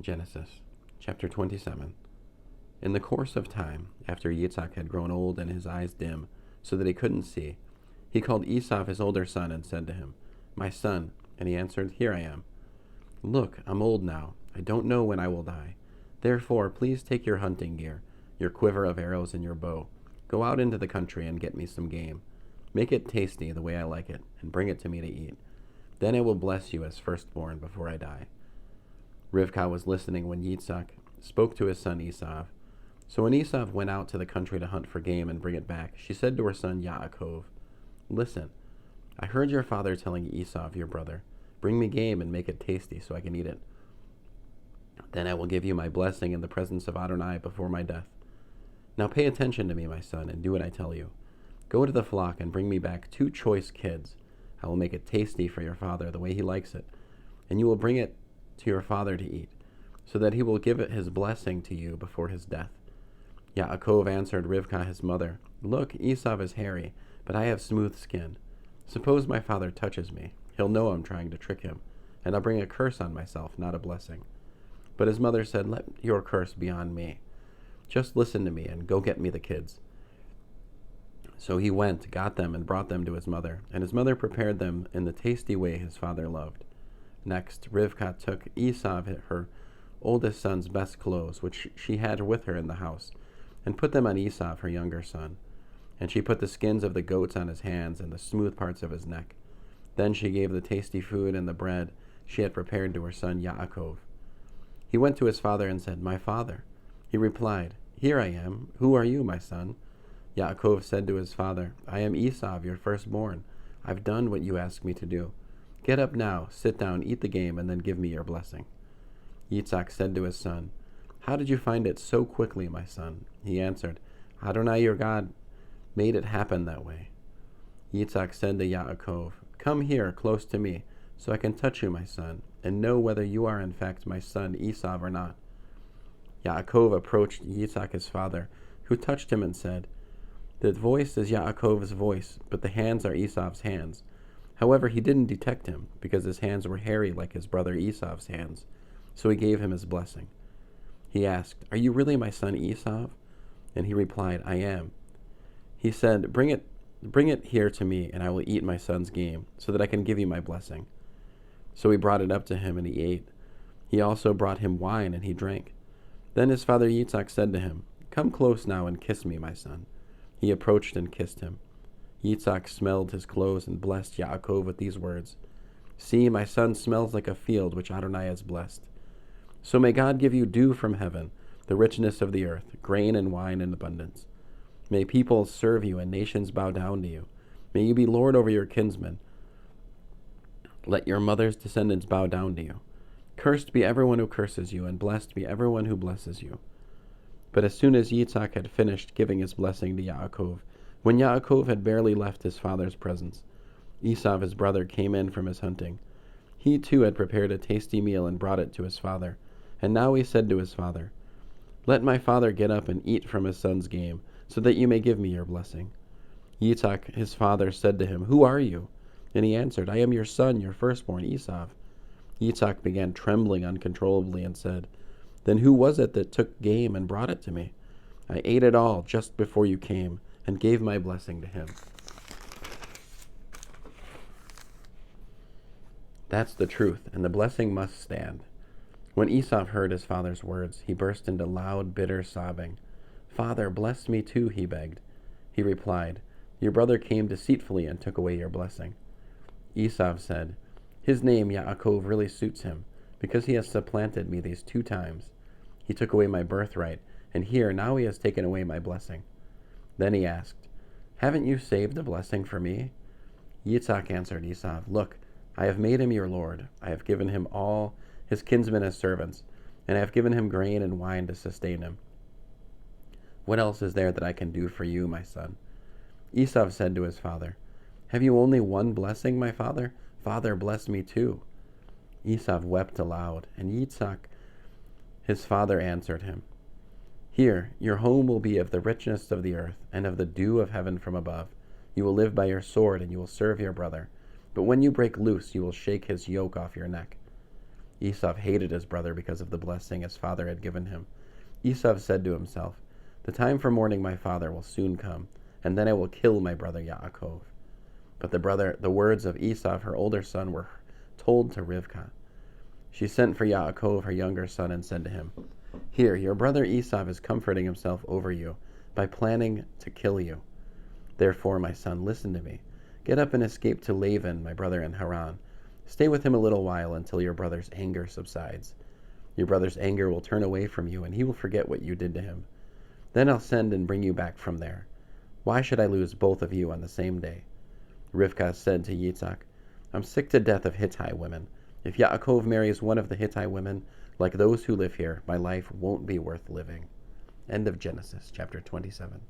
Genesis chapter 27. In the course of time, after Yitzhak had grown old and his eyes dim, so that he couldn't see, he called Esau his older son and said to him, "My son." And he answered, "Here I am." "Look, I'm old now. I don't know when I will die. Therefore, please take your hunting gear, your quiver of arrows and your bow. Go out into the country and get me some game. Make it tasty the way I like it, and bring it to me to eat. Then I will bless you as firstborn before I die." Rivkah was listening when Yitzhak spoke to his son Esau. So when Esau went out to the country to hunt for game and bring it back, she said to her son Yaakov, "Listen, I heard your father telling Esau, your brother, 'Bring me game and make it tasty so I can eat it. Then I will give you my blessing in the presence of Adonai before my death. Now pay attention to me, my son, and do what I tell you. Go to the flock and bring me back 2 choice kids. I will make it tasty for your father the way he likes it, and you will bring it to your father to eat, so that he will give it his blessing to you before his death." Yaakov answered Rivkah his mother, "Look, Esau is hairy, but I have smooth skin. Suppose my father touches me. He'll know I'm trying to trick him, and I'll bring a curse on myself, not a blessing." But his mother said, "Let your curse be on me. Just listen to me and go get me the kids." So he went, got them, and brought them to his mother, and his mother prepared them in the tasty way his father loved. Next, Rivkah took Esau her oldest son's best clothes, which she had with her in the house, and put them on Esau her younger son. And she put the skins of the goats on his hands and the smooth parts of his neck. Then she gave the tasty food and the bread she had prepared to her son Yaakov. He went to his father and said, "My father." He replied, "Here I am. Who are you, my son?" Yaakov said to his father, "I am Esau, your firstborn. I've done what you asked me to do. Get up now, sit down, eat the game, and then give me your blessing." Yitzhak said to his son, "How did you find it so quickly, my son?" He answered, "Adonai your God made it happen that way." Yitzhak said to Yaakov, "Come here, close to me, so I can touch you, my son, and know whether you are in fact my son Esau or not." Yaakov approached Yitzhak his father, who touched him and said, "The voice is Yaakov's voice, but the hands are Esau's hands." However, he didn't detect him, because his hands were hairy like his brother Esau's hands, so he gave him his blessing. He asked, "Are you really my son Esau?" And he replied, "I am." He said, Bring it here to me, and I will eat my son's game, so that I can give you my blessing." So he brought it up to him, and he ate. He also brought him wine, and he drank. Then his father Yitzhak said to him, "Come close now and kiss me, my son." He approached and kissed him. Yitzhak smelled his clothes and blessed Yaakov with these words, "See, my son smells like a field which Adonai has blessed. So may God give you dew from heaven, the richness of the earth, grain and wine in abundance. May peoples serve you and nations bow down to you. May you be lord over your kinsmen. Let your mother's descendants bow down to you. Cursed be everyone who curses you, and blessed be everyone who blesses you." But as soon as Yitzhak had finished giving his blessing to Yaakov, when Yaakov had barely left his father's presence, Esau his brother came in from his hunting. He too had prepared a tasty meal and brought it to his father. And now he said to his father, "Let my father get up and eat from his son's game, so that you may give me your blessing." Yitzhak his father said to him, "Who are you?" And he answered, "I am your son, your firstborn, Esau." Yitzhak began trembling uncontrollably and said, "Then who was it that took game and brought it to me? I ate it all just before you came, and gave my blessing to him." That's the truth, and the blessing must stand. When Esau heard his father's words, he burst into loud, bitter sobbing. "Father, bless me too," he begged. He replied, "Your brother came deceitfully and took away your blessing." Esau said, "His name, Yaakov, really suits him, because he has supplanted me these 2 times. He took away my birthright, and here, now he has taken away my blessing." Then he asked, "Haven't you saved a blessing for me?" Yitzhak answered Esau, "Look, I have made him your lord. I have given him all his kinsmen as servants, and I have given him grain and wine to sustain him. What else is there that I can do for you, my son?" Esau said to his father, "Have you only one blessing, my father? Father, bless me too." Esau wept aloud, and Yitzhak his father answered him, "Here, your home will be of the richness of the earth, and of the dew of heaven from above. You will live by your sword, and you will serve your brother. But when you break loose, you will shake his yoke off your neck." Esau hated his brother because of the blessing his father had given him. Esau said to himself, "The time for mourning my father will soon come, and then I will kill my brother Yaakov." But the words of Esau, her older son, were told to Rivkah. She sent for Yaakov, her younger son, and said to him, "Here, your brother Esau is comforting himself over you by planning to kill you. Therefore, my son, listen to me. Get up and escape to Laban, my brother in Haran. Stay with him a little while until your brother's anger subsides. Your brother's anger will turn away from you, and he will forget what you did to him. Then I'll send and bring you back from there. Why should I lose both of you on the same day?" Rivkah said to Yitzhak, "I'm sick to death of Hittite women. If Yaakov marries one of the Hittite women, like those who live here, my life won't be worth living." End of Genesis, chapter 27.